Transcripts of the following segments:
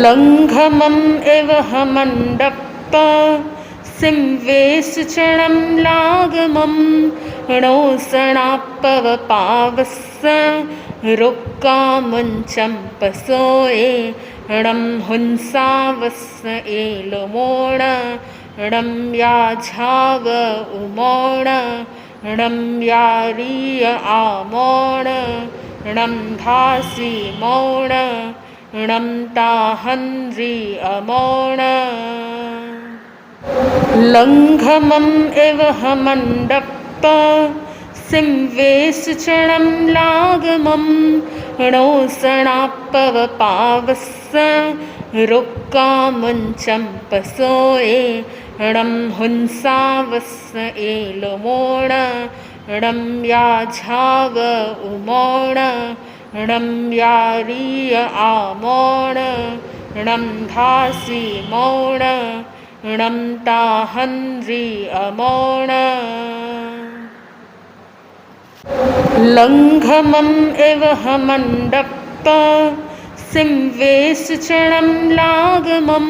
लङ्घमम् इव हमण्डप्प सिंवेशचणं लागमं णोसणाप्पवपावस्स रुक्कामुञ्चम्पसोये णं हुंसावस्स एलुमोण णं याझाव उमोण णं यारीय आमोण णं धासी मौण णं ताहन्री अमोण लङ्घमम् इव हमण्डप्प सिंवेशचणं लागमं णोसणाप्पवपावस्स रुक्कामुञ्चम्पसोये णं हुंसावस्स एलुमोण णं याझाव उमोण णं यारीय आमोण णं धासी मौण णं ताहन्री अमोण लङ्घमम् इव हमण्डप्प सिंवेशचणं लागमं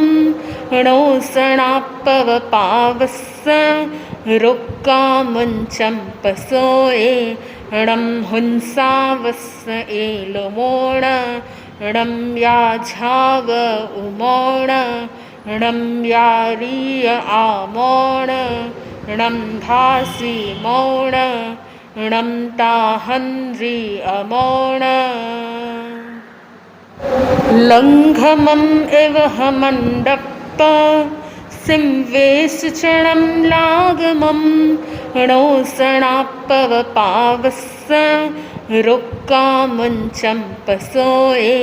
णोसणाप्पवपावस्स रुक्कामुञ्चम्पसोये णं हुंसावस्स एलुमोण णं याझाव उमोण णं यारीय आमोण णं धासी मौण णं ताहन्री अमोण लङ्घमम् इव हमण्डप्प सिंवेशचणं लागमं णोसणाप्पवपावस्स रुक्कामुञ्चम्पसोये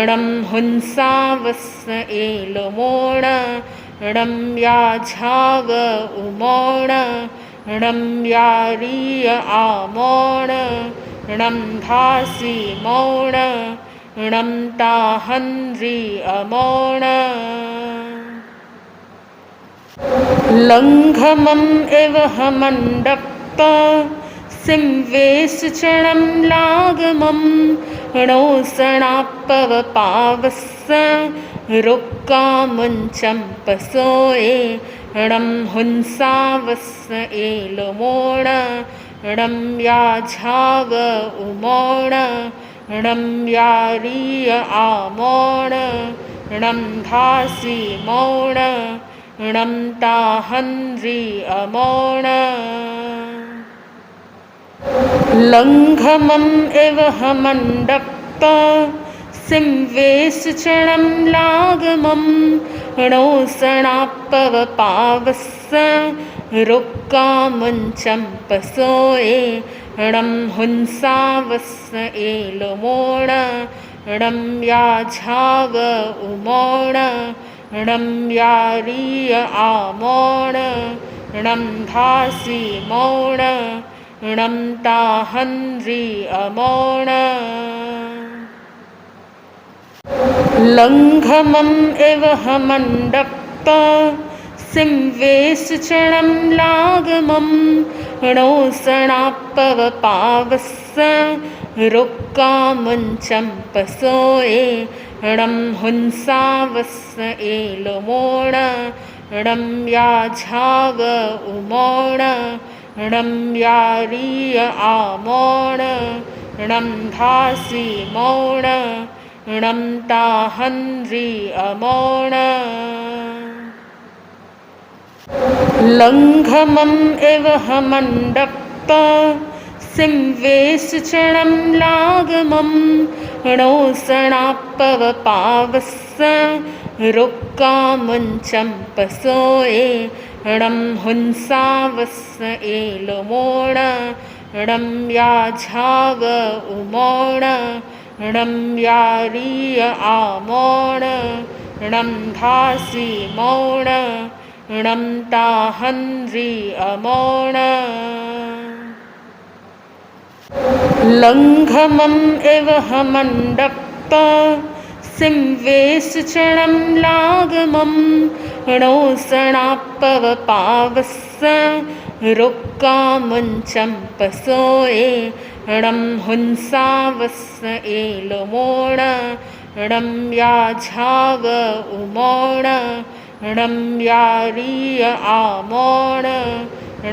णं हुंसावस्स एलुमोण णं याझाव उमोण णं यारीय आमोण णं धासी मौण णं ताहन्री अमोण लङ्घमम् इव हमण्डप्प सिंवेशचणं लागमं णोसणाप्पवपावस्स रुक्कामुञ्चम्पसोये णं हुंसावस्स एलुमोण णं याझाव उमोण णं यारीय आमोण णं धासी मौण णं ताहन्री अमोण लङ्घमम् इव हमण्डप्प सिंवेशचणं लागमं णोसणाप्पवपावस्स रुक्कामुञ्चम्पसोये णं हुंसावस्स एलुमोण णं याझाव उमोण णं यारीय आमोण णं धासी मौण णं ताहन्री अमोण लङ्घमम् इव हमण्डप्प सिंवेशचणं लागमं णोसणाप्पवपावस्स रुक्कामुञ्चम्पसोये णं हुंसावस्स एलुमोण णं याझाव उमोण णं यारीय आमोण णं धासी मौण णं ताहन्री अमोण लङ्घमम् इव हमण्डप्प सिंवेशचणं लागमं णोसणाप्पवपावस्स रुक्कामुञ्चम्पसोये णं हुंसावस्स एलुमोण णं याझाव उमोण णं यारीय आमोण णं धासी मौण णं ताहन्री अमोण लङ्घमम् इव हमण्डप्प सिंवेशचणं लागमं णोसणाप्पवपावस्स रुक्कामुञ्चम्पसोये णं हुंसावस्स एलुमोण णं याझाव उमोण णं यारीय आमोण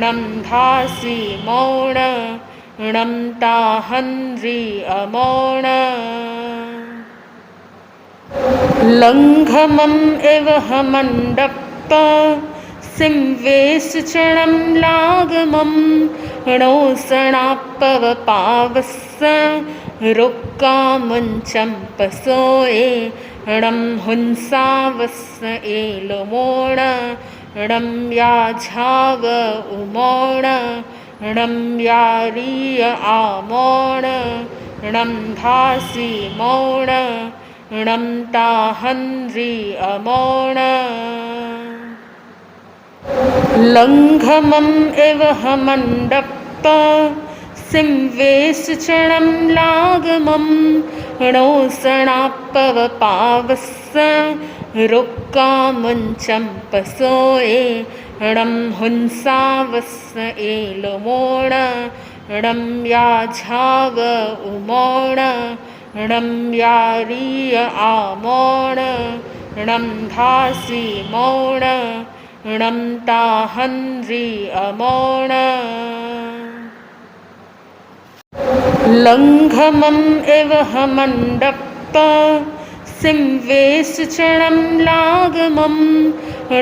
णं धासी मौण णं ताहन्री अमोण लङ्घमम् एव हमण्डप्प सिंवेशचणं लागमं णोसणाप्पवपावस्स रुक्कामुञ्चम्पसोये णं हुंसावस्स एलुमोण णं याझाव उमोण णं यारीय आमोण णं धासी मौण णं ताहन्री अमोण लङ्घमम् एव हमण्डप्प सिंवेशचणं लागमं णोसणाप्पवपावस्स रुक्कामुञ्चम्पसोये णं हुंसावस्स एलुमोण णं याझाव उमोण णं यारीय आमोण णं धासी मौण णं ताहन्री अमोण लङ्घमम् एव हमण्डप्प सिंवेशचणं लागमं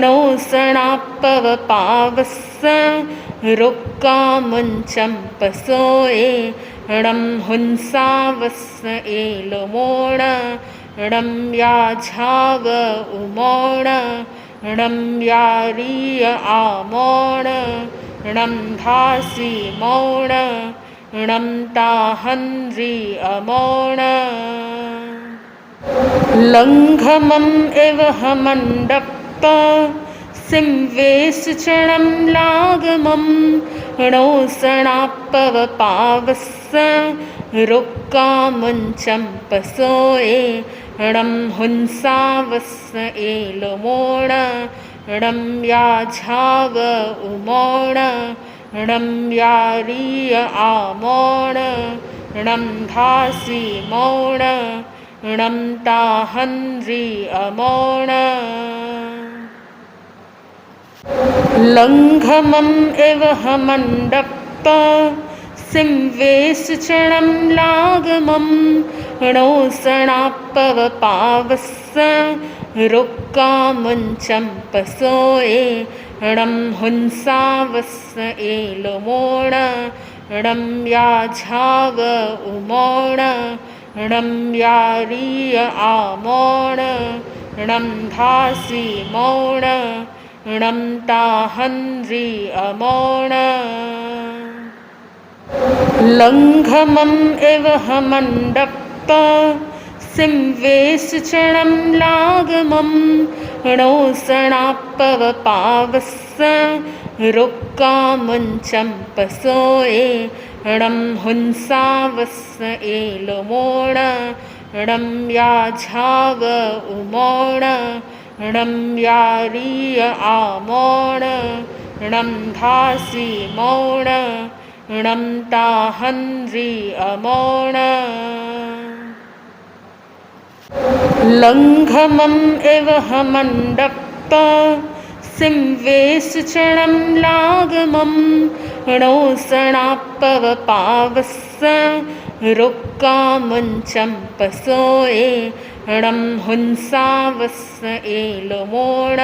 णोसणाप्पवपावस्स रुक्कामुञ्चम्पसोये णं हुंसावस्स एलुमोण णं याझाव उमोण णं यारीय आमोण णं धासी मौण णं ताहन्री अमोण लङ्घमम् एव हमण्डप्प सिंवेशचणं लागमं णोसणाप्पवपावस्स रुक्कामुञ्चम्पसोये णं हुंसावस्स एलुमोण णं याझाव उमोण णं यारीय आमोण णं धासी मौण णं ताहन्री अमोण लङ्घमम् एव हमण्डप्प सिंवेशचणं लागमं णोसणाप्पवपावस्स रुक्कामुञ्चम्पसोये णं हुंसावस्स एलुमोण णं याझाव उमोण णं यारीय आमोण णं धासी मौण णं ताहन्री अमोण लङ्घमम् एव हमण्डप्प सिंवेशचणं लागमं णोसणाप्पवपावस्स रुक्कामुञ्चम्पसोये णं हुंसावस्स एलुमोण णं याझाव उमोण णं यारीय आमोण णं धासी मौण णं ताहन्री अमोण लङ्घमम् एव हमण्डप्प सिंवेशचणं लागमं णोसणाप्पवपावस्स रुक्कामुञ्चम्पसोये णं हुंसावस्स एलुमोण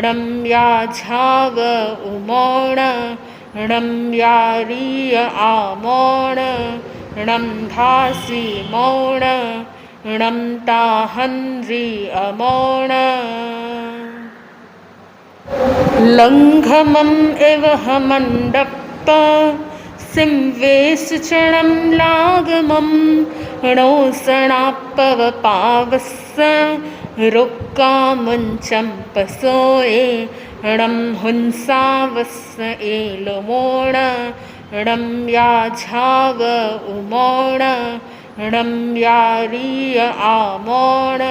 णं याझाव उमोण णं यारीय आमोण णं धासी मौण णं ताहन्री अमोण लङ्घमम् एव हमण्डप्प सिंवेशचणं लागमं णोसणाप्पवपावस्स रुक्कामुञ्चम्पसोये णं हुंसावस्स एलुमोण णं याझाव उमोण णं यारीय आमोण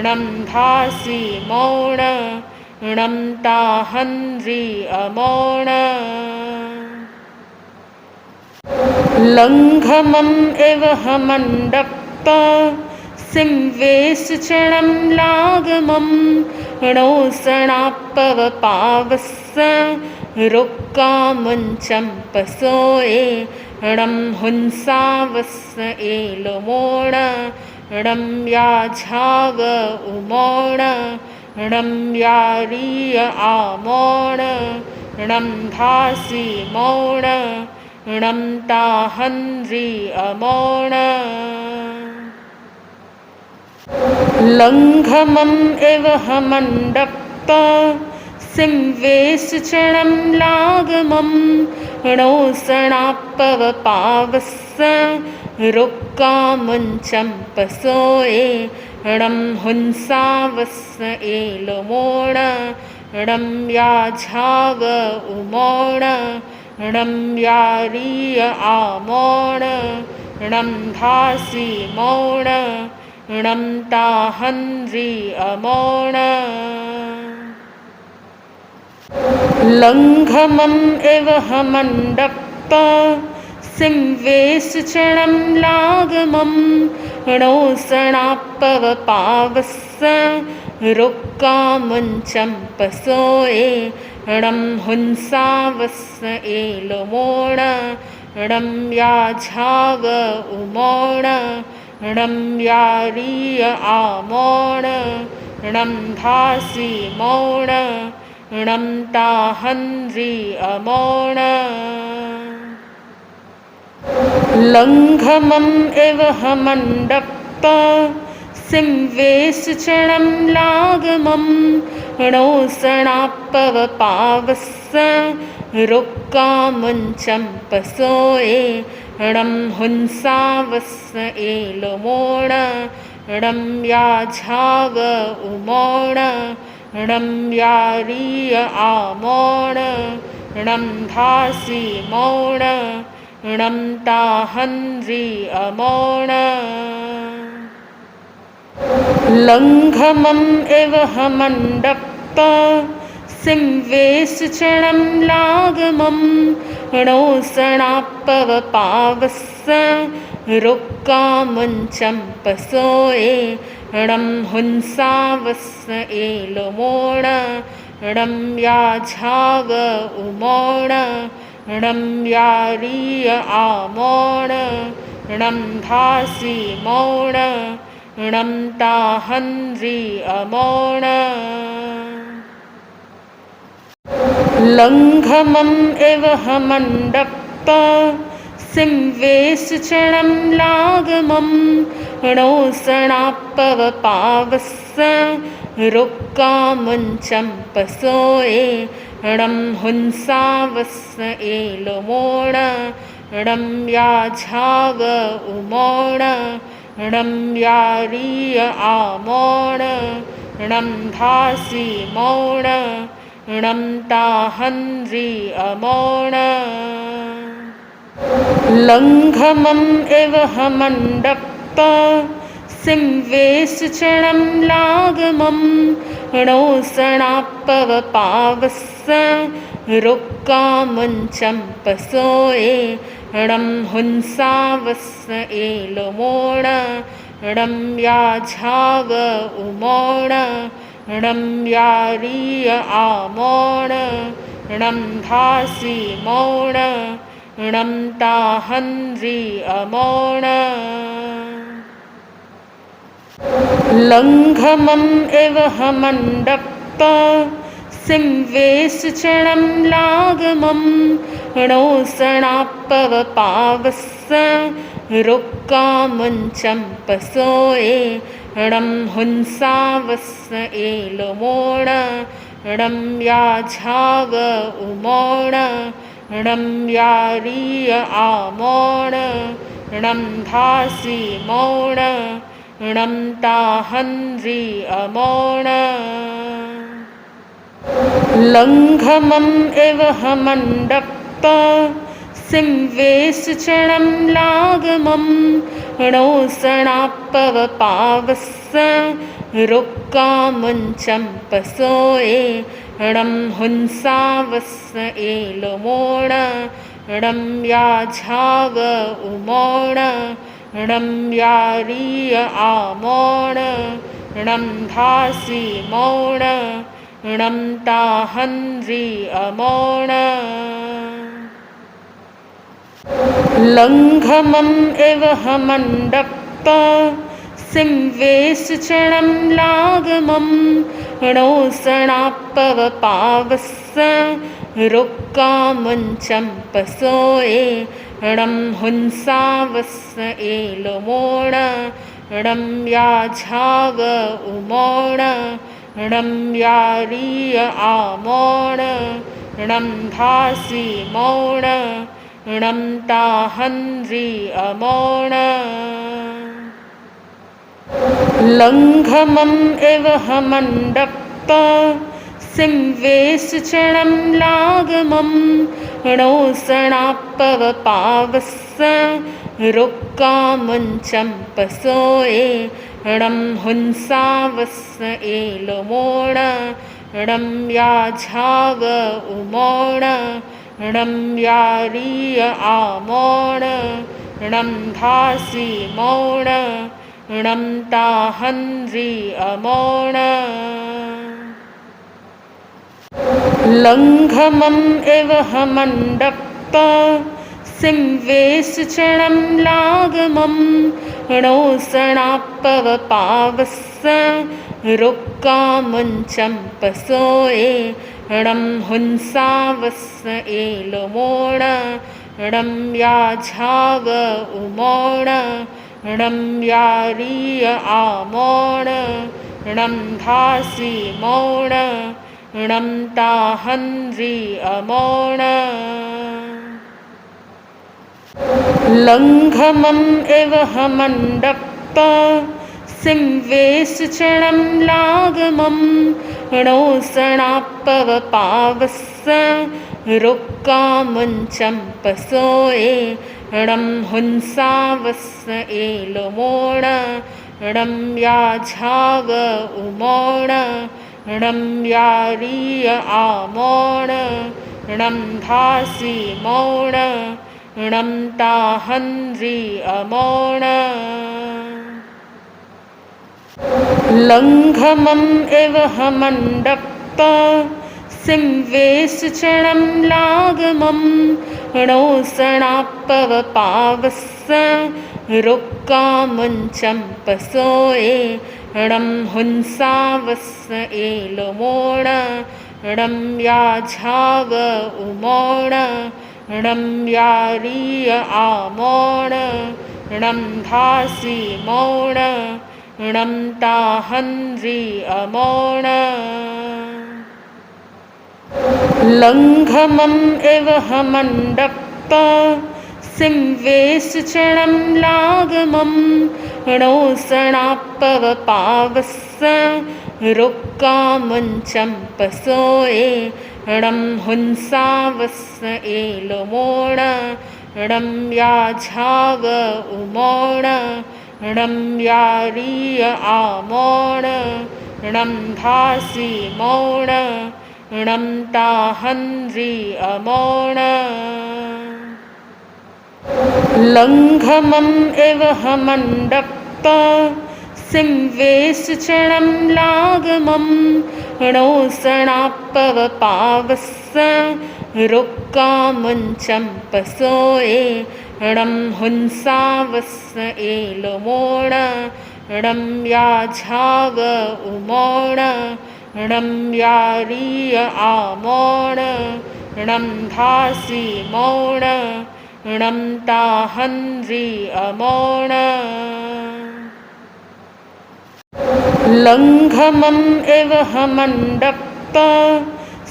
णं धासी मौण णं ताहन्री अमोण लङ्घमम् एव हमण्डप्प सिंवेशचणं लागमं णोसणापवपावस्स रुक्कामुञ्चं पसोये णं हुंसावस्स एलमोण णं याझाव उमोण णं यारीय आमोण णं धासी मौण णं ताहन्रि अमोण लङ्घमम् इव हमण्डप्प सिंवेशचणं लागमं णोसणापवपावस्स रुक्कामुञ्चं पसोये णं हुंसावस्स एलमोण णं याझाव उमोण णं यारीय आमोण णं धासी मौण णं ताहन्रि अमोण लङ्घमम् इव हमण्डप्प सिंवेशचणं लागमं णोसणापवपावस्स रुक्कामुञ्चं पसोये णं हुंसावस्स एलमोण णं याझाव उमोण णं यारीय आमोण णं धासी मौण णं ताहन्रि अमोण लङ्घमम् इव हमण्डप्प सिंवेशचणं लागमं णोसणापवपावस्स रुक्कामुञ्चं पसोये णं हुंसावस्स एलमोण णं याझाव उमोण णं यारीय आमोण णं धासी मौण णं ताहन्रि अमोण लङ्घमम् इव हमण्डप्प सिंवेशचणं लागमं णोसणापवपावस्स रुक्कामुञ्चं पसोये णं हुंसावस्स एलमोण णं याझाव उमोण णं यारीय आमोण णं धासी मौण णं ताहन्रि अमोण लङ्घमम् इव हमण्डप्प सिंवेशचणं लागमं णोसणापवपावस्स रुक्कामुञ्चं पसोये णं हुंसावस्स एलमोण णं याझाव उमोण णं यारीय आमोण णं धासी मौण णं ताहन्रि अमोण लङ्घमम् इव हमण्डप्प सिंवेशचणं लागमं णोसणापवपावस्स रुक्कामुञ्चं पसोये णं हुंसावस्स एलमोण णं याझाव उमोण णं यारीय आमोण णं धासी मौण णं ताहन्रि अमोण लङ्घमम् इव हमण्डप्प सिंवेशचणं लागमं णोसणापवपावस्स रुक्कामुञ्चं पसोये णं हुंसावस्स एलमोण णं याझाव उमोण णं यारीय आमोण णं धासी मौण णं ताहन्रि अमोण लङ्घमम् इव हमण्डप्प सिंवेशचणं लागमं णोसणापवपावस्स रुक्कामुञ्चं पसोये णं हुंसावस्स एलमोण णं याझाव उमोण णं यारीय आमोण णं धासि मौण णं ताहन्रि अमोण लङ्घमम् एव हमण्डप्प सिंवेशचणं लागमं णोसणाप्पवपावस्स रुक्कामुञ्चम्पसोये णं हुंसावस्स एलुमोण णं याझाव उमोण णं यारीय आमोण णं धासि मौण णं ताहन्रि अमोण लङ्घमम् एव हमण्डप्प सिंवेशचणं लागमं णोसणाप्पवपावस्स रुक्कामुञ्चम्पसोये णं हुंसावस्स एलुमोण णं याझाव उमोण णं यारीय आमोण णं धासि मौण णं ताहन्रि अमोण लङ्घमम् एव हमण्डप्प सिंवेशचणं लागमं णोसणाप्पवपावस्स रुक्कामुञ्चम्पसोये णं हुंसावस्स एलुमोण णं याझाव उमोण णं यारीय आमोण णं धासि मौण णं ताहन्रि अमोण लङ्घमम् एव हमण्डप्प सिंवेशचणं लागमं णोसणाप्पवपावस्स रुक्कामुञ्चम्पसोये णं हुंसावस्स एलुमोण णं याझाव उमोण णं यारीय आमोण णं धासि मौण णं ताहन्रि अमोण लङ्घमम् एव हमण्डप्प सिंवेशचणं लागमं णोसणाप्पवपावस्स रुक्कामुञ्चम्पसोये णं हुंसावस्स एलुमोण णं याझाव उमोण णं यारीय आमोण णं धासि मौण णं ताहन्रि अमोण लङ्घमम् एव हमण्डप्प सिंवेशचणं लागमं णोसणाप्पवपावस्स रुक्कामुञ्चम्पसोये णं हुंसावस्स एलुमोण णं याझाव उमोण णं यारीय आमोण णं धासि मौण णं ताहन्रि अमोण लङ्घमम् एव हमण्डप्प सिंवेशचणं लागमं णोसणाप्पवपावस्स रुक्कामुञ्चम्पसोये णं हुंसावस्स एलुमोण णं याझाव उमोण णं यारीय आमोण णं धासि मौण णं ताहन्रि अमोण लङ्घमम् एव हमण्डप्प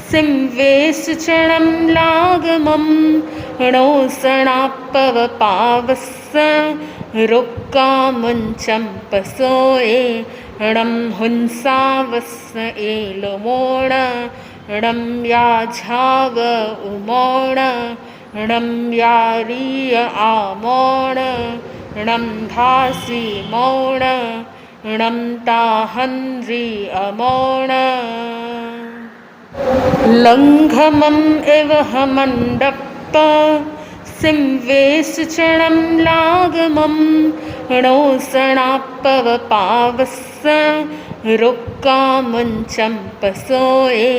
सिंवेशचणं लागमं णोसणाप्पवपावस्स रुक्कामुञ्चम्पसोये णं हुंसावस्स एलुमोण णं याझाव उमोण णं यारीय आमोण णं धासि मौण णं ताहन्रि अमोण लङ्घमम् एव हमण्डप्प सिंवेशचणं लागमं णोसणापवपावस्स रुक्कामुञ्चं पसोये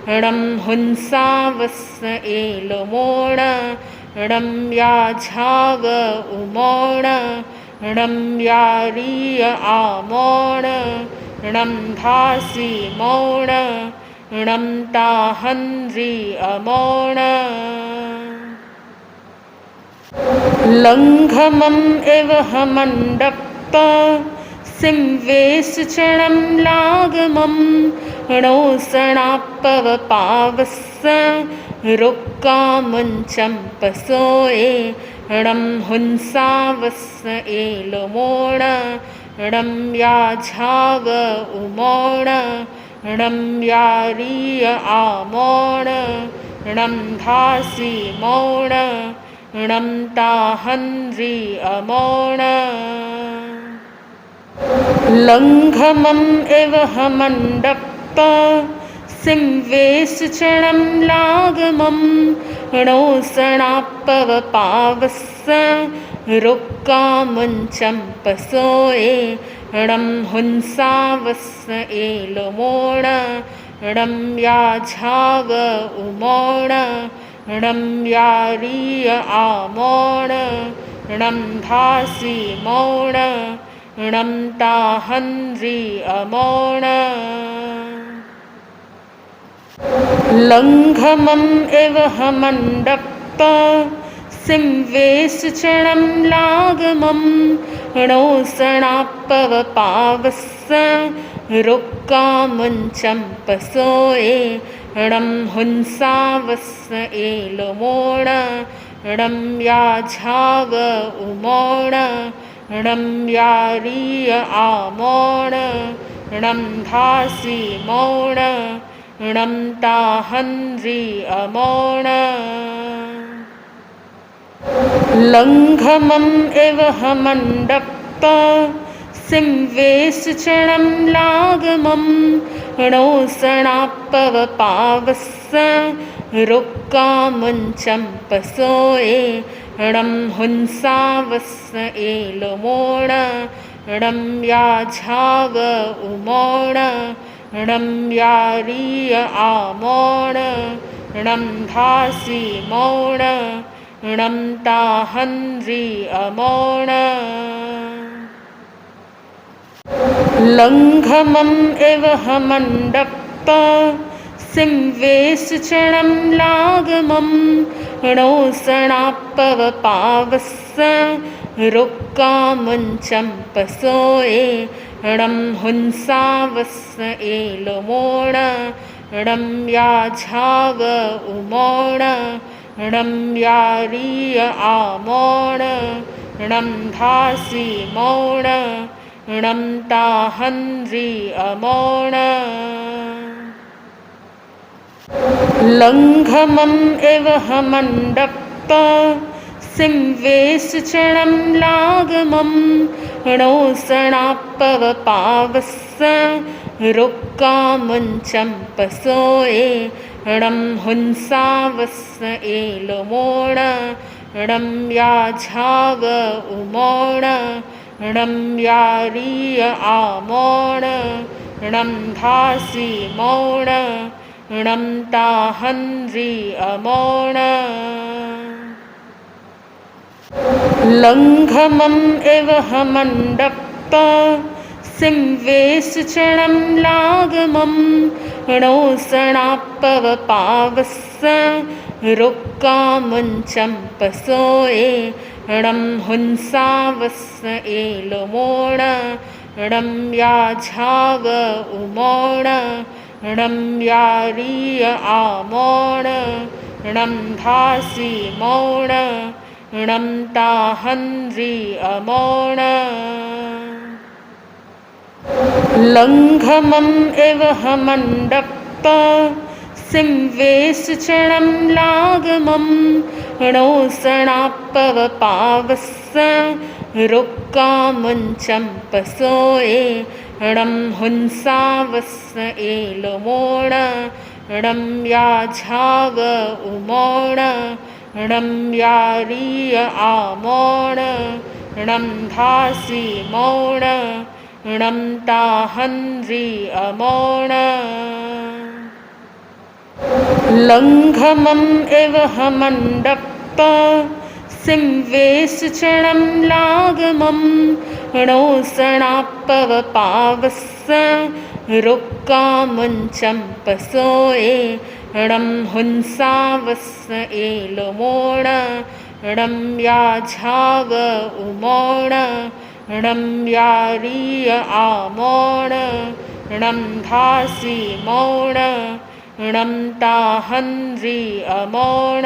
णं हुंसावस्स एलमोण णं याझाव उमोण णं यारीय आमोण णं धासी मौण णं ताहन्रि अमोण लङ्घमम् इव हमण्डप्प सिंवेशचणं लागमं णोसणापवपावस्स रुक्कामुञ्चं पसोये णं हुंसावस्स एलमोण णं याझाव उमोण णं यारीय आमोण णं धासी मौण णं ताहन्रि अमोण लङ्घमम् इव हमण्डप्प सिंवेशचणं लागमं णोसणापवपावस्स रुक्कामुञ्चं पसोये णं हुंसावस्स एलमोण णं याझाव उमोण णं यारीय आमोण णं धासी मौण णं ताहन्रि अमोण लङ्घमम् इव हमण्डप्प सिंवेशचणं लागमं णोसणापवपावस्स रुक्कामुञ्चं पसोये णं हुंसावस्स एलमोण णं याझाव उमोण णं यारीय आमोण णं धासी मौण णं ताहन्रि अमोण लङ्घमम् इव हमण्डप्प सिंवेशचणं लागमं णोसणापवपावस्स रुक्कामुञ्चं पसोये णं हुंसावस्स एलमोण णं याझाव उमोण णं यारीय आमोण णं धासी मौण णं ताहन्रि अमोण लङ्घमम् इव हमण्डप्प सिंवेशचणं लागमं णोसणापवपावस्स रुक्कामुञ्चं पसोये णं हुंसावस्स एलमोण णं याझाव उमोण णं यारीय आमोण णं धासी मौण णं ताहन्रि अमोण लङ्घमम् इव हमण्डप्प सिंवेशचणं लागमं णोसणापवपावस्स रुक्कामुञ्चं पसोये णं हुंसावस्स एलमोण णं याझाव उमोण णं यारीय आमोण णं धासी मौण णं ताहन्रि अमोण लङ्घमम् इव हमण्डप्प सिंवेशचणं लागमं णोसणापवपावस्स रुक्कामुञ्चं पसोये णं हुंसावस्स एलमोण णं याझाव उमोण णं यारीय आमोण णं धासी मौण णं ताहन्रि अमोण लङ्घमम् इव हमण्डप्प सिंवेशचणं लागमं णोसणापवपावस्स रुक्कामुञ्चं पसोये णं हुंसावस्स एलमोण णं याझाव उमोण णं यारीय आमोण णं धासि मौण णं ताहन्रि अमोण लङ्घमम् एव हमण्डप्प सिंवेशचणं लागमं णोसणाप्पवपावस्स रुक्कामुञ्चम्पसोये णं हुंसावस्स एलुमोण णं याझाव उमोण णं यारीय आमोण णं धासि मौण णं ताहन्रि अमोण